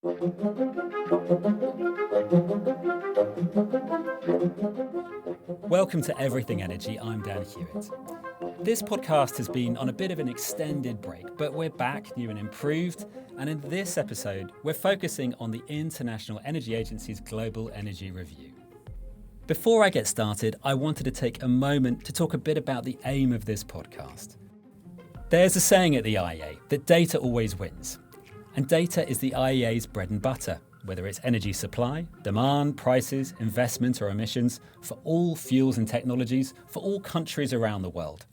Welcome to Everything Energy. I'm Dan Hewitt. This podcast has been on a bit of an extended break, but we're back, new and improved. And in this episode, we're focusing on the International Energy Agency's Global Energy Review. Before I get started, I wanted to take a moment to talk a bit about the aim of this podcast. There's a saying at the IEA that data always wins. And data is the IEA's bread and butter, whether it's energy supply, demand, prices, investment or emissions, for all fuels and technologies, for all countries around the world.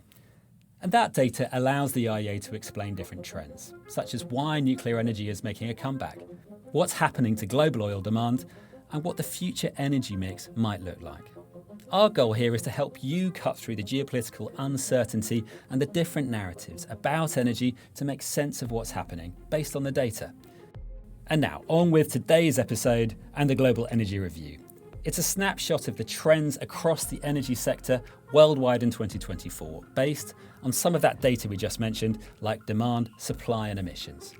And that data allows the IEA to explain different trends, such as why nuclear energy is making a comeback, what's happening to global oil demand, and what the future energy mix might look like. Our goal here is to help you cut through the geopolitical uncertainty and the different narratives about energy to make sense of what's happening based on the data. And now, on with today's episode and the Global Energy Review. It's a snapshot of the trends across the energy sector worldwide in 2024, based on some of that data we just mentioned, like demand, supply and emissions.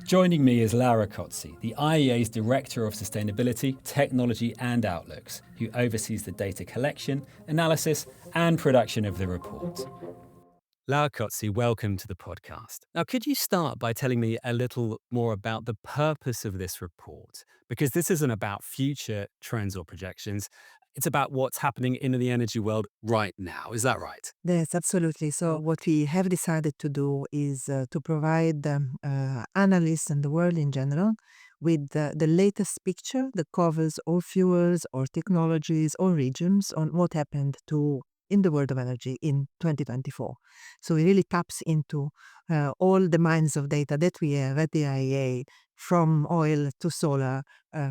Joining me is Laura Cozzi, the IEA's Director of Sustainability, Technology and Outlooks, who oversees the data collection, analysis and production of the report. Laura Cozzi, welcome to the podcast. Now, could you start by telling me a little more about the purpose of this report? Because this isn't about future trends or projections. It's about what's happening in the energy world right now. Is that right? Yes, absolutely. So what we have decided to do is to provide analysts and the world in general with the latest picture that covers all fuels or technologies or regions on what happened in the world of energy in 2024. So it really taps into all the mines of data that we have at the IEA, from oil to solar,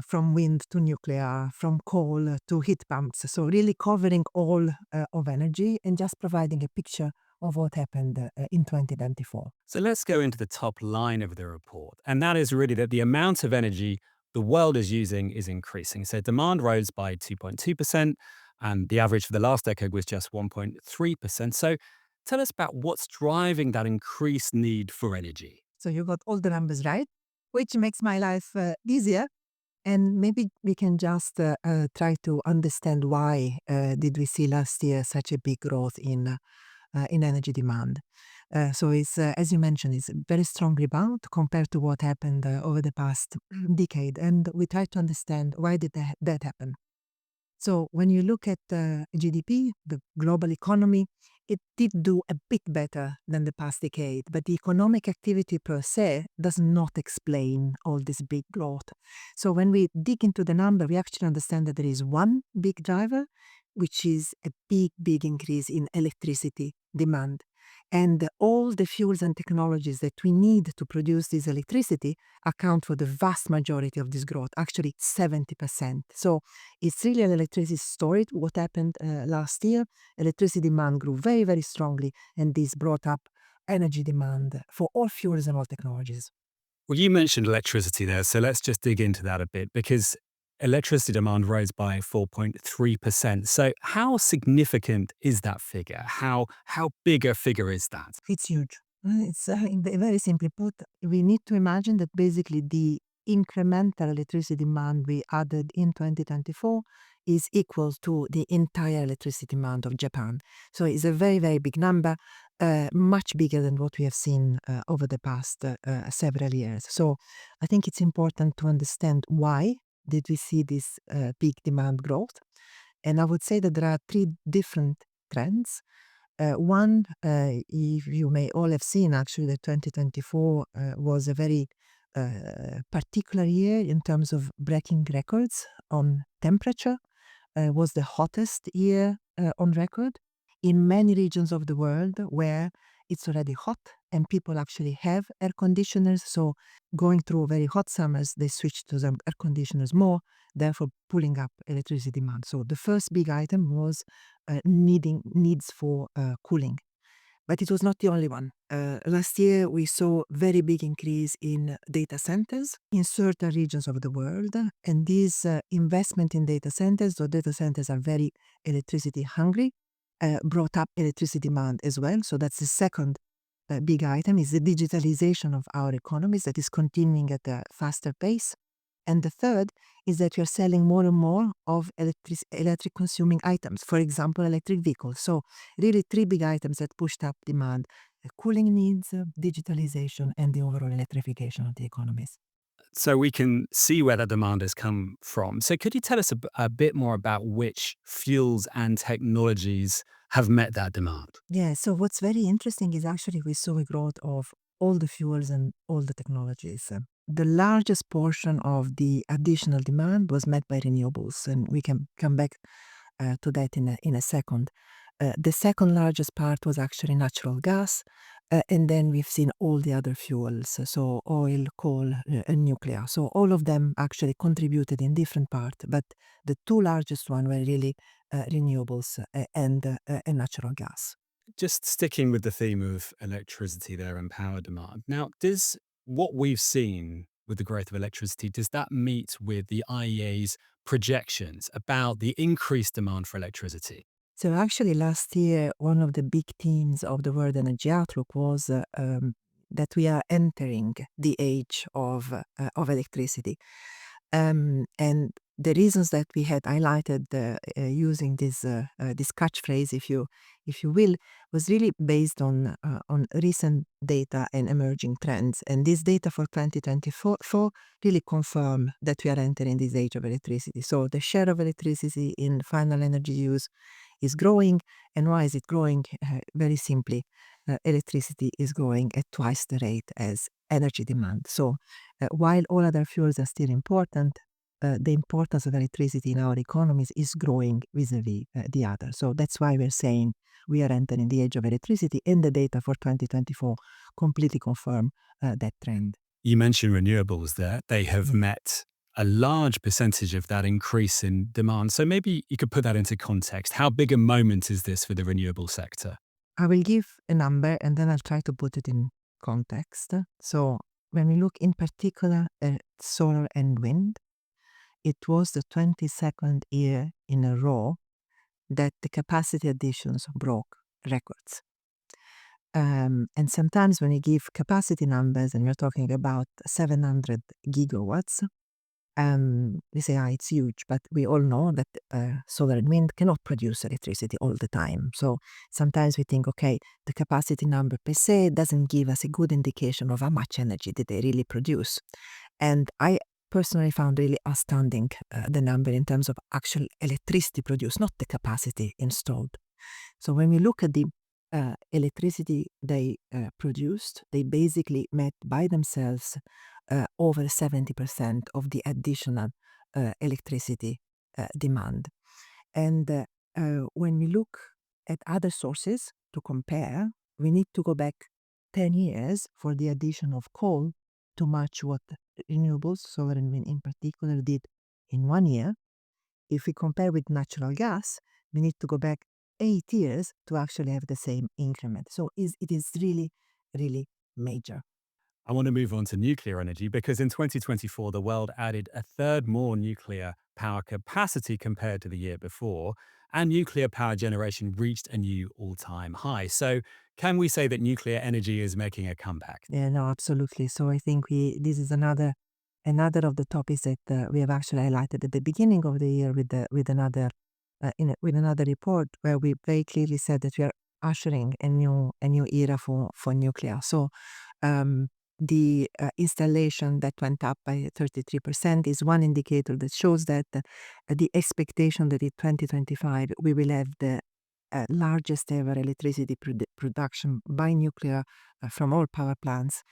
from wind to nuclear, from coal to heat pumps. So really covering all of energy and just providing a picture of what happened in 2024. So let's go into the top line of the report. And that is really that the amount of energy the world is using is increasing. So demand rose by 2.2%, and the average for the last decade was just 1.3%. So tell us about what's driving that increased need for energy. So you got all the numbers right, which makes my life easier. And maybe we can just try to understand why did we see last year such a big growth in energy demand. So it's, as you mentioned, it's a very strong rebound compared to what happened over the past decade. And we try to understand why did that happen. So when you look at GDP, the global economy, it did do a bit better than the past decade, but the economic activity per se does not explain all this big growth. So when we dig into the number, we actually understand that there is one big driver, which is a big increase in electricity demand. And all the fuels and technologies that we need to produce this electricity account for the vast majority of this growth, actually 70%. So it's really an electricity story, what happened last year. Electricity demand grew very strongly, and this brought up energy demand for all fuels and all technologies. Well, you mentioned electricity there, so let's just dig into that a bit, because electricity demand rose by 4.3%. So how significant is that figure? How big a figure is that? It's huge. It's very simply put, we need to imagine that basically the incremental electricity demand we added in 2024 is equal to the entire electricity demand of Japan. So it's a very big number, much bigger than what we have seen over the past several years. So I think it's important to understand why did we see this big demand growth. And I would say that there are three different trends. One, if you may all have seen actually that 2024 was a very particular year in terms of breaking records on temperature. Was the hottest year on record in many regions of the world where it's already hot and people actually have air conditioners. So going through very hot summers, they switch to some air conditioners more, therefore pulling up electricity demand. So the first big item was needs for cooling. But it was not the only one. Last year, we saw very big increase in data centers in certain regions of the world. And this investment in data centers, so data centers are very electricity hungry, brought up electricity demand as well. So that's the second big item is the digitalization of our economies that is continuing at a faster pace. And the third is that we are selling more and more of electric consuming items, for example, electric vehicles. So really three big items that pushed up demand: cooling needs, digitalization, and the overall electrification of the economies. So we can see where that demand has come from. So could you tell us a bit more about which fuels and technologies have met that demand? Yeah, so what's very interesting is actually we saw a growth of all the fuels and all the technologies. The largest portion of the additional demand was met by renewables, and we can come back to that in a second. The second largest part was actually natural gas, and then we've seen all the other fuels, so oil, coal, and nuclear. So all of them actually contributed in different part, but the two largest one were really renewables and natural gas. Just sticking with the theme of electricity there and power demand. Now, does what we've seen with the growth of electricity, does that meet with the IEA's projections about the increased demand for electricity? So actually, last year, one of the big themes of the World Energy Outlook was that we are entering the age of electricity. And the reasons that we had highlighted using this catchphrase, if you will, was really based on recent data and emerging trends. And this data for 2024 really confirm that we are entering this age of electricity. So the share of electricity in final energy use is growing. And why is it growing? Very simply, electricity is growing at twice the rate as energy demand. So while all other fuels are still important, the importance of electricity in our economies is growing vis-a-vis the other. So that's why we're saying we are entering the age of electricity, and the data for 2024 completely confirm that trend. You mentioned renewables there. They have Mm. met a large percentage of that increase in demand. So maybe you could put that into context. How big a moment is this for the renewable sector? I will give a number and then I'll try to put it in context. So when we look in particular at solar and wind, it was the 22nd year in a row that the capacity additions broke records. And sometimes when you give capacity numbers and we're talking about 700 gigawatts, we say, ah, it's huge, but we all know that solar and wind cannot produce electricity all the time. So sometimes we think, okay, the capacity number per se doesn't give us a good indication of how much energy did they really produce. And I personally found really astounding the number in terms of actual electricity produced, not the capacity installed. So when we look at the electricity they produced, they basically met by themselves over 70% of the additional electricity demand. And when we look at other sources to compare, we need to go back 10 years for the addition of coal to match what renewables, solar and wind in particular, did in 1 year. If we compare with natural gas, we need to go back 8 years to actually have the same increment. So it is really, really major. I want to move on to nuclear energy because in 2024, the world added a third more nuclear power capacity compared to the year before, and nuclear power generation reached a new all time high. So, can we say that nuclear energy is making a comeback? Yeah, no, absolutely. So I think this is another of the topics that we have actually highlighted at the beginning of the year with another report where we very clearly said that we are ushering a new era for nuclear. So the installation that went up by 33% is one indicator that shows that the expectation that in 2025 we will have the largest ever electricity production by nuclear from all power plants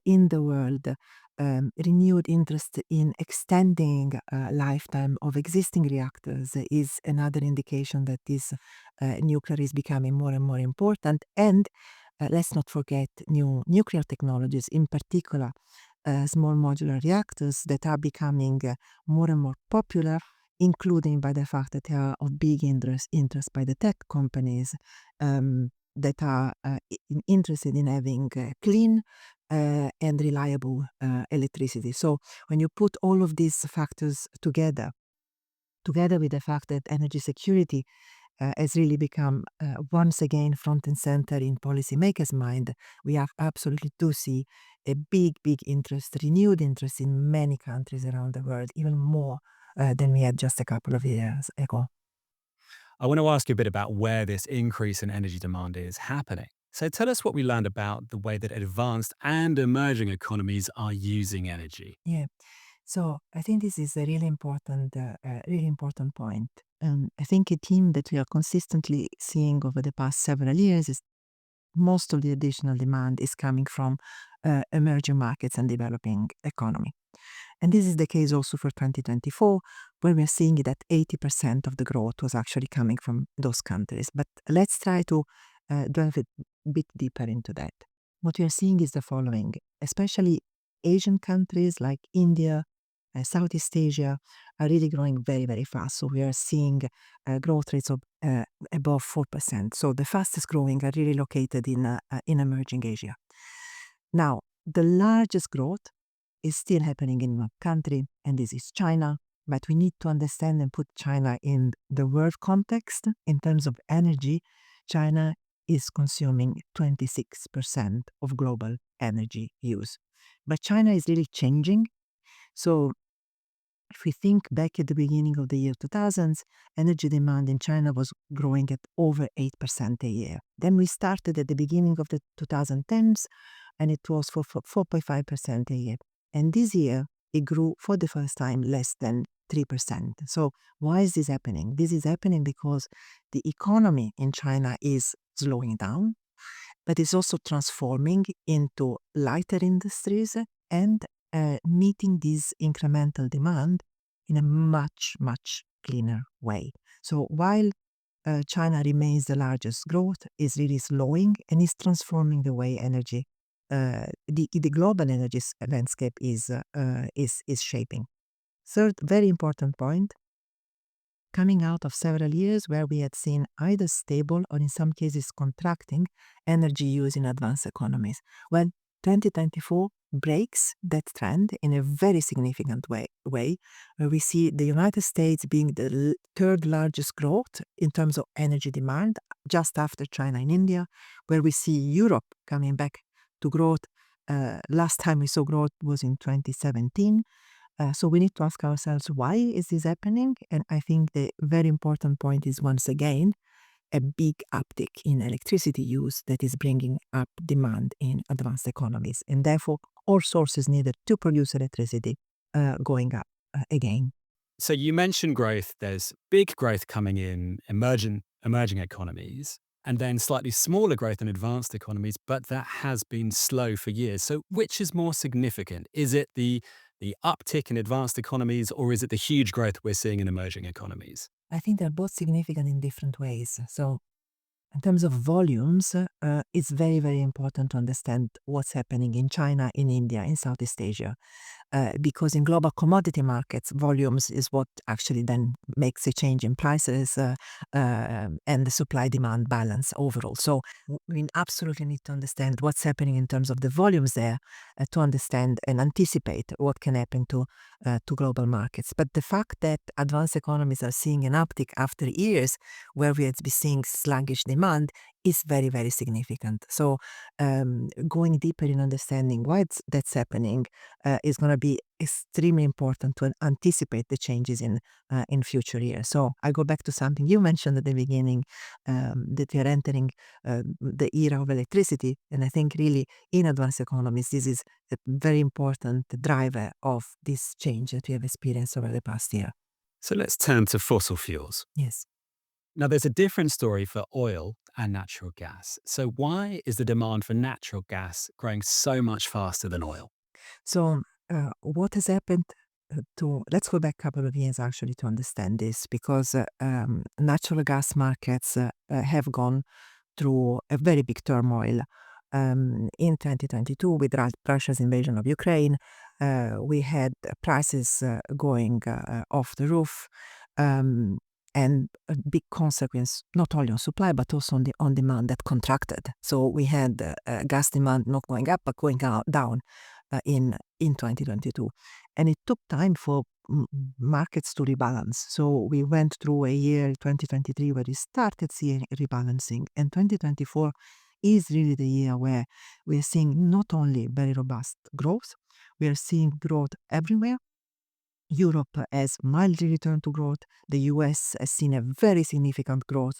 in the world. Renewed interest in extending lifetime of existing reactors is another indication that this nuclear is becoming more and more important. And let's not forget new nuclear technologies, in particular small modular reactors that are becoming more and more popular, including by the fact that they are of big interest by the tech companies that are interested in having clean and reliable electricity. So when you put all of these factors together with the fact that energy security has really become once again front and center in policymakers' mind. We have absolutely do see a big, big interest, renewed interest in many countries around the world, even more than we had just a couple of years ago. I want to ask you a bit about where this increase in energy demand is happening. So tell us what we learned about the way that advanced and emerging economies are using energy. Yeah. So I think this is a really important point. I think a theme that we are consistently seeing over the past several years is most of the additional demand is coming from emerging markets and developing economy. And this is the case also for 2024, where we're seeing that 80% of the growth was actually coming from those countries. But let's try to delve a bit deeper into that. What we are seeing is the following, especially Asian countries like India, Southeast Asia are really growing very, very fast. So we are seeing growth rates of above 4%. So the fastest growing are really located in emerging Asia. Now, the largest growth is still happening in one country, and this is China. But we need to understand and put China in the world context. In terms of energy, China is consuming 26% of global energy use. But China is really changing. So if we think back at the beginning of the year 2000s, energy demand in China was growing at over 8% a year. Then we started at the beginning of the 2010s, and it was for 4.5% a year. And this year, it grew for the first time less than 3%. So why is this happening? This is happening because the economy in China is slowing down, but it's also transforming into lighter industries and meeting this incremental demand in a much, much cleaner way. So while China remains the largest growth, is really slowing and is transforming the way energy, the global energy landscape is shaping. Third, very important point, coming out of several years where we had seen either stable or in some cases contracting energy use in advanced economies. Well, 2024 breaks that trend in a very significant way where we see the United States being the third largest growth in terms of energy demand, just after China and India, where we see Europe coming back to growth. Last time we saw growth was in 2017. So we need to ask ourselves, why is this happening? And I think the very important point is, once again, a big uptick in electricity use that is bringing up demand in advanced economies. And therefore, all sources needed to produce electricity going up again. So you mentioned growth. There's big growth coming in emerging economies, and then slightly smaller growth in advanced economies, but that has been slow for years. So which is more significant? Is it the uptick in advanced economies, or is it the huge growth we're seeing in emerging economies? I think they're both significant in different ways. So in terms of volumes, it's very, very important to understand what's happening in China, in India, in Southeast Asia. Because in global commodity markets, volumes is what actually then makes a change in prices and the supply-demand balance overall. So we absolutely need to understand what's happening in terms of the volumes there to understand and anticipate what can happen to global markets. But the fact that advanced economies are seeing an uptick after years where we had been seeing sluggish demand is very, very significant. So going deeper in understanding why that's happening is going to be extremely important to anticipate the changes in future years. So I go back to something you mentioned at the beginning, that we are entering the era of electricity. And I think really in advanced economies, this is a very important driver of this change that we have experienced over the past year. So let's turn to fossil fuels. Yes. Now, there's a different story for oil and natural gas. So why is the demand for natural gas growing so much faster than oil? So, what has happened let's go back a couple of years actually to understand this, because natural gas markets have gone through a very big turmoil. In 2022, with Russia's invasion of Ukraine, we had prices going off the roof. And a big consequence, not only on supply, but also on demand that contracted. So we had gas demand not going up, but going down in 2022. And it took time for markets to rebalance. So we went through a year, 2023, where we started seeing rebalancing, and 2024 is really the year where we're seeing not only very robust growth, we are seeing growth everywhere. Europe has mildly returned to growth. The US has seen a very significant growth.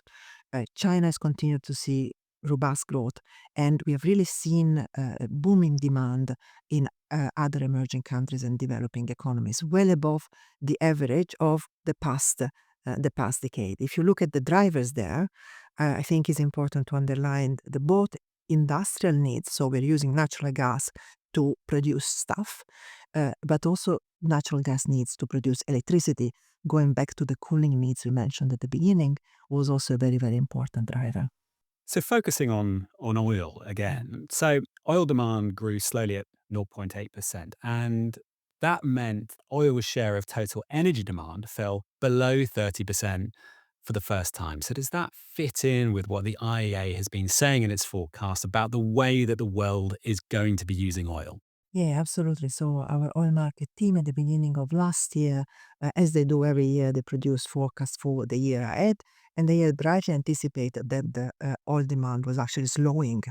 China has continued to see robust growth. And we have really seen booming demand in other emerging countries and developing economies, well above the average of the past decade. If you look at the drivers there, I think it's important to underline the both industrial needs, so we're using natural gas to produce stuff, but also natural gas needs to produce electricity, going back to the cooling needs we mentioned at the beginning, was also a very, very important driver. So focusing on oil again. So oil demand grew slowly at 0.8%, and that meant oil's share of total energy demand fell below 30% for the first time. So does that fit in with what the IEA has been saying in its forecast about the way that the world is going to be using oil? Yeah, absolutely. So our oil market team at the beginning of last year, as they do every year, they produce forecasts for the year ahead, and they had rightly anticipated that the oil demand was actually slowing.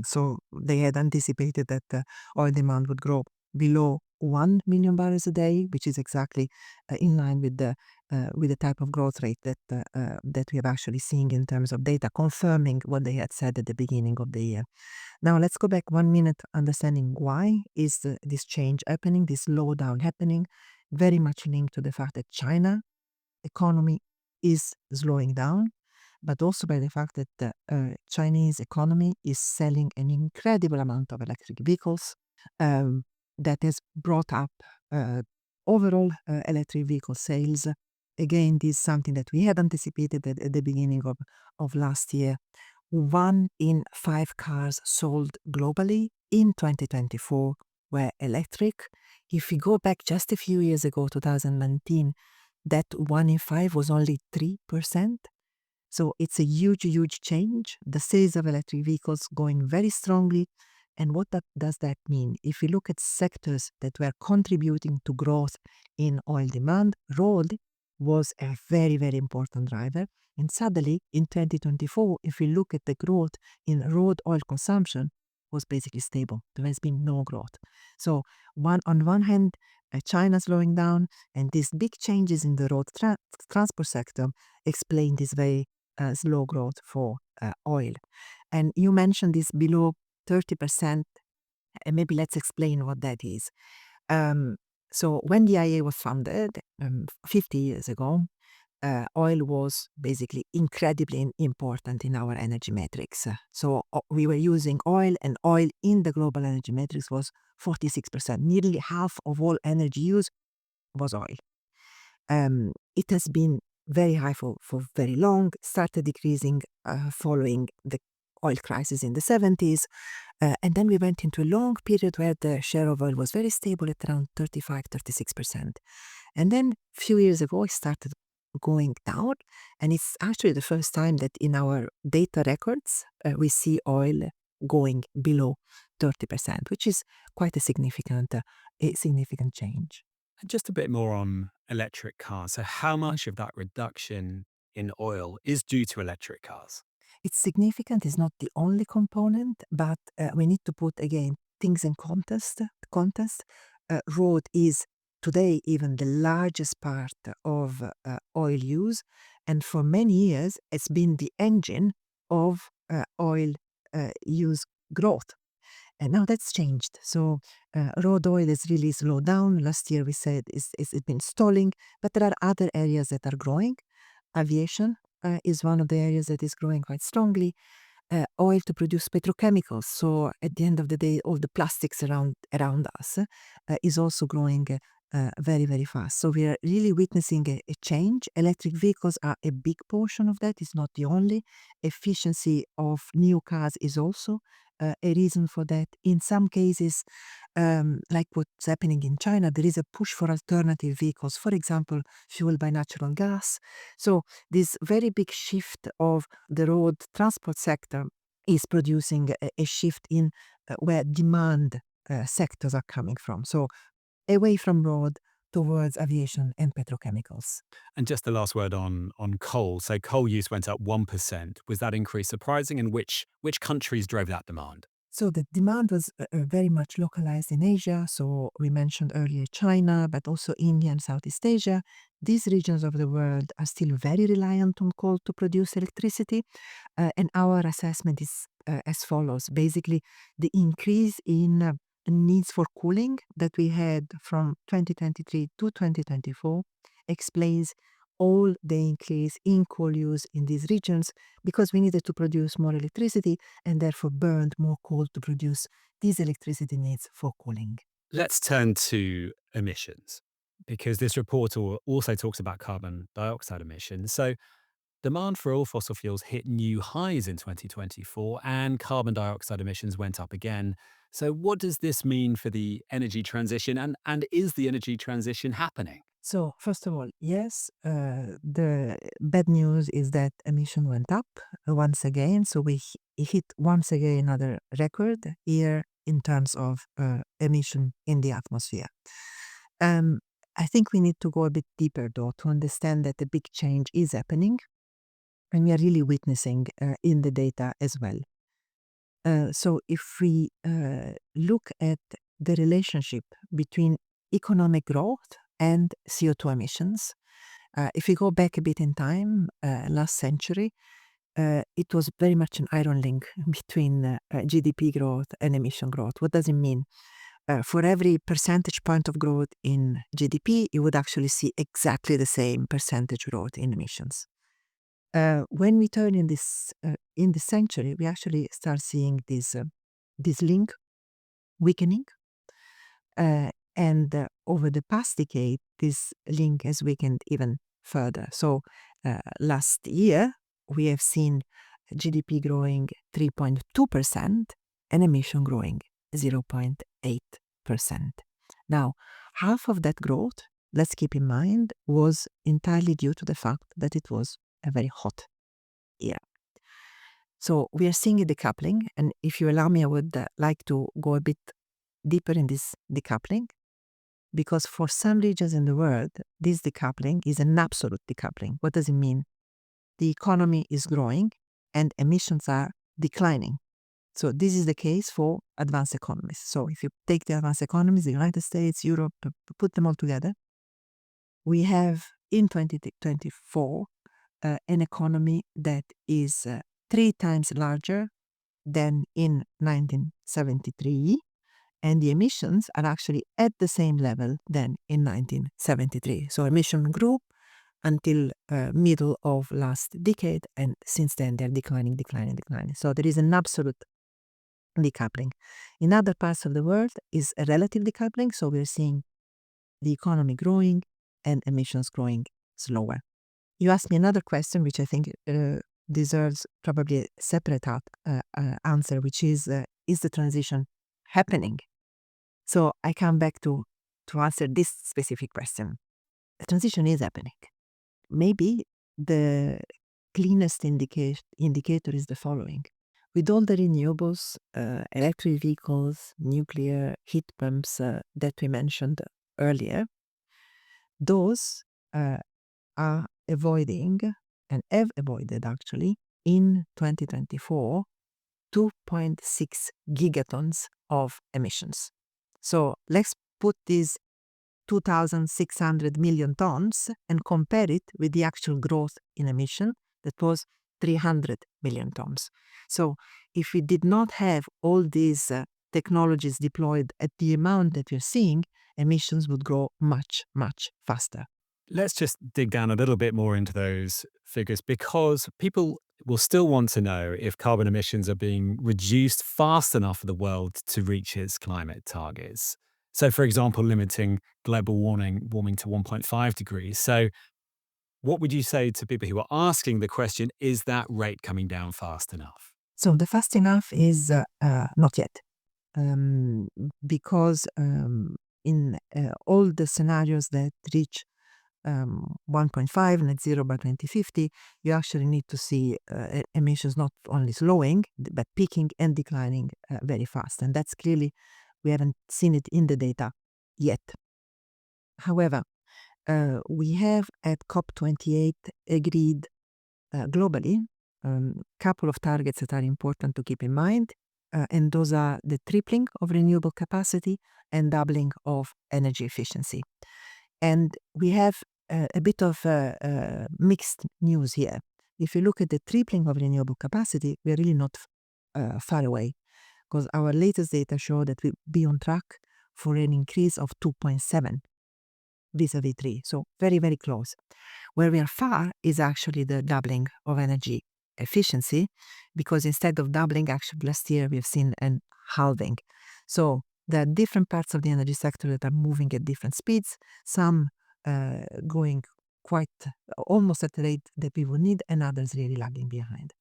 So they had anticipated that oil demand would grow below 1 million barrels a day, which is exactly in line with the type of growth rate that we have actually seen in terms of data, confirming what they had said at the beginning of the year. Now let's go back 1 minute, understanding why is this change happening, this slowdown happening, very much linked to the fact that China economy is slowing down, but also by the fact that the Chinese economy is selling an incredible amount of electric vehicles, that has brought up overall electric vehicle sales. Again, this is something that we had anticipated at the beginning of last year. 1 in 5 cars sold globally in 2024 were electric. If we go back just a few years ago, 2019, that 1 in 5 was only 3%. So it's a huge, huge change. The sales of electric vehicles going very strongly. And what does that mean? If we look at sectors that were contributing to growth in oil demand, road was a very, very important driver. And suddenly, in 2024, if we look at the growth in road oil consumption, was basically stable. There has been no growth. So on one hand, China slowing down, and these big changes in the road transport sector explain this very slow growth for oil. And you mentioned this below 30%, and maybe let's explain what that is. So when the IEA was founded 50 years ago, oil was basically incredibly important in our energy metrics. So we were using oil, and oil in the global energy metrics was 46%. Nearly half of all energy use was oil. It has been very high for very long, started decreasing following the oil crisis in the 70s. And then we went into a long period where the share of oil was very stable at around 35-36%. And then a few years ago, it started going down. And it's actually the first time that in our data records, we see oil going below 30%, which is quite a significant change. And just a bit more on electric cars. So how much of that reduction in oil is due to electric cars? It's significant, it's not the only component, but we need to put, again, things in context. Road is today even the largest part of oil use, and for many years it's been the engine of oil use growth. And now that's changed. So road oil has really slowed down. Last year we said it's been stalling, but there are other areas that are growing. Aviation is one of the areas that is growing quite strongly. Oil to produce petrochemicals. So at the end of the day, all the plastics around us is also growing very, very fast. So we are really witnessing a change. Electric vehicles are a big portion of that. It's not the only. Efficiency of new cars is also a reason for that. In some cases, like what's happening in China, there is a push for alternative vehicles, for example, fueled by natural gas. So this very big shift of the road transport sector is producing a shift in where demand sectors are coming from. So away from road towards aviation and petrochemicals. And just the last word on coal. So coal use went up 1%. Was that increase surprising? And which countries drove that demand? So the demand was very much localized in Asia. So we mentioned earlier China, but also India and Southeast Asia. These regions of the world are still very reliant on coal to produce electricity. And our assessment is as follows. Basically, the increase in needs for cooling that we had from 2023 to 2024 explains all the increase in coal use in these regions because we needed to produce more electricity and therefore burned more coal to produce these electricity needs for cooling. Let's turn to emissions, because this report also talks about carbon dioxide emissions. So demand for all fossil fuels hit new highs in 2024 and carbon dioxide emissions went up again. So what does this mean for the energy transition, and is the energy transition happening? So, first of all, yes, the bad news is that emission went up once again. So, we hit once again another record year in terms of emission in the atmosphere. Um, I think we need to go a bit deeper, though, to understand that a big change is happening, and we are really witnessing in the data as well. So, if we look at the relationship between economic growth and CO2 emissions, if we go back a bit in time, last century, it was very much an iron link between GDP growth and emission growth. What does it mean? For every percentage point of growth in GDP, you would actually see exactly the same percentage growth in emissions. When we turn in this century, we actually start seeing this link weakening. And over the past decade, this link has weakened even further. So last year, we have seen GDP growing 3.2% and emission growing 0.8%. Now, half of that growth, let's keep in mind, was entirely due to the fact that it was a very hot year. So we are seeing a decoupling, and if you allow me, I would like to go a bit deeper in this decoupling, because for some regions in the world, this decoupling is an absolute decoupling. What does it mean? The economy is growing and emissions are declining. So this is the case for advanced economies. So if you take the advanced economies, the United States, Europe, put them all together, we have in 2024 an economy that is 3 times larger than in 1973, and the emissions are actually at the same level than in 1973. So emission grew until middle of last decade, and since then they're declining. So there is an absolute decoupling. In other parts of the world is a relative decoupling, so we're seeing the economy growing and emissions growing slower. You asked me another question, which I think deserves probably a separate answer, which is the transition happening? So I come back to answer this specific question. The transition is happening. Maybe the cleanest indicator is the following. With all the renewables, electric vehicles, nuclear, heat pumps that we mentioned earlier, those are avoiding and have avoided actually in 2024 2.6 gigatons of emissions. So let's put these 2,600 million tons and compare it with the actual growth in emission that was 300 million tons. So if we did not have all these technologies deployed at the amount that we're seeing, emissions would grow much, much faster. Let's just dig down a little bit more into those figures, because people will still want to know if carbon emissions are being reduced fast enough for the world to reach its climate targets. So, for example, limiting global warming to 1.5 degrees. So what would you say to people who are asking the question, is that rate coming down fast enough? So the fast enough is not yet, because in all the scenarios that reach 1.5 net zero by 2050, you actually need to see emissions not only slowing, but peaking and declining very fast. And that's clearly, we haven't seen it in the data yet. However, we have at COP28 agreed globally couple of targets that are important to keep in mind, and those are the tripling of renewable capacity and doubling of energy efficiency. And we have a bit of mixed news here. If you look at the tripling of renewable capacity, we're really not far away, because our latest data show that we'll be on track for an increase of 2.7 vis-a-vis 3. So very, very close. Where we are far is actually the doubling of energy efficiency, because instead of doubling, actually last year we've seen an halving. So there are different parts of the energy sector that are moving at different speeds, some going quite almost at the rate that we would need, and others really lagging behind.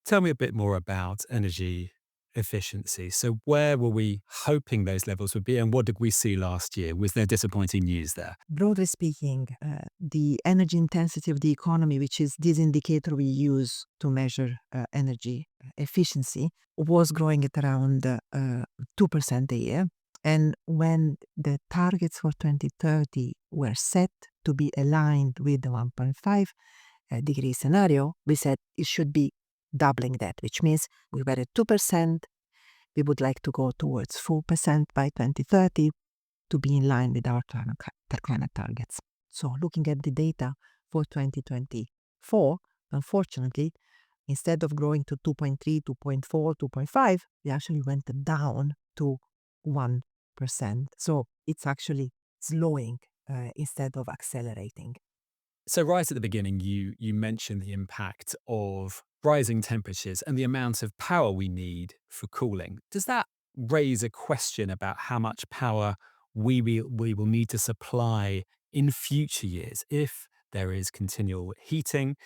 Tell me a bit more about energy efficiency. So, where were we hoping those levels would be, and what did we see last year? Was there disappointing news there? Broadly speaking, the energy intensity of the economy, which is this indicator we use to measure energy efficiency, was growing at around 2% a year. And when the targets for 2030 were set to be aligned with the 1.5 degree scenario, we said it should be doubling that, which means we were at 2%. We would like to go towards 4% by 2030 to be in line with our climate targets. So looking at the data for 2024, unfortunately, instead of growing to 2.3, 2.4, 2.5, we actually went down to 1%. So it's actually slowing instead of accelerating. So, right at the beginning, you mentioned the impact of rising temperatures and the amount of power we need for cooling. Does that raise a question about how much power we will need to supply in future years if there is continual heating?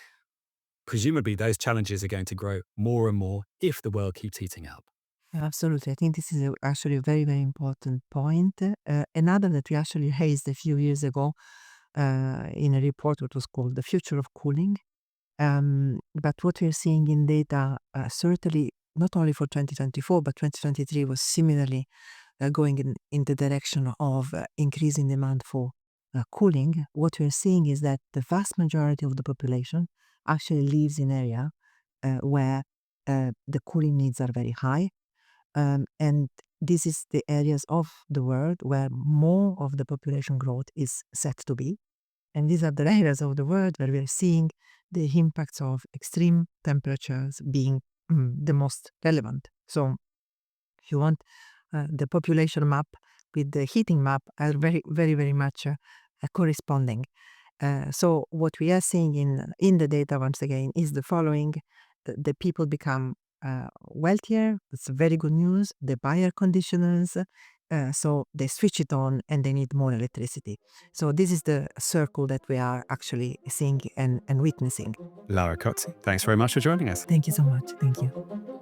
Presumably, those challenges are going to grow more and more if the world keeps heating up. Absolutely. I think this is actually a very, very important point. Another that we actually raised a few years ago in a report that was called The Future of Cooling. But what we're seeing in data, certainly not only for 2024, but 2023 was similarly going in the direction of increasing demand for cooling. What we're seeing is that the vast majority of the population actually lives in area where the cooling needs are very high. And this is the areas of the world where more of the population growth is set to be. And these are the areas of the world where we are seeing the impacts of extreme temperatures being the most relevant. So, if you want, the population map with the heating map are very, very, very much corresponding. So, what we are seeing in the data, once again, is the following: the people become wealthier. That's very good news. They buy air conditioners, so they switch it on and they need more electricity. So this is the circle that we are actually seeing and witnessing. Lara Cozzi, thanks very much for joining us. Thank you so much. Thank you.